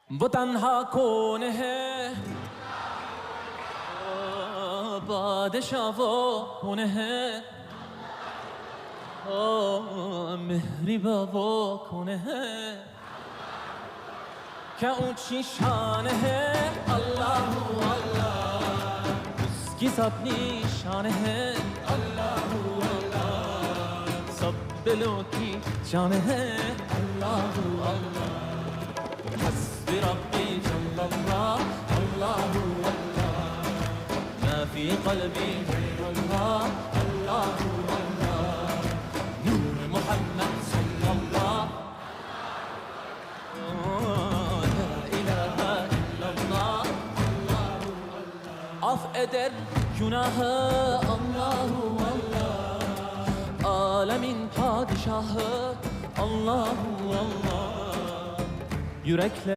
वो तन्हा कौन है, बादशाह वो कौन है, मेहरिबा वो कौन है, क्या ऊंची शान है। अल्लाह अल्लाह उसकी सब निशान है। अल्लाह अल्लाह सब दिलों की जान है। अल्लाह अल्लाह हस्बी रब्बी जल्लल्लाह। अल्लाह अल्लाह मा फी क़ल्बी गैरुल्लाह। अल्लाह अल्लाह नूर Muhammad सल्लल्लाह। Af eder günahı Allahu Allah, alemin padişahı Allahu Allah. Yürekler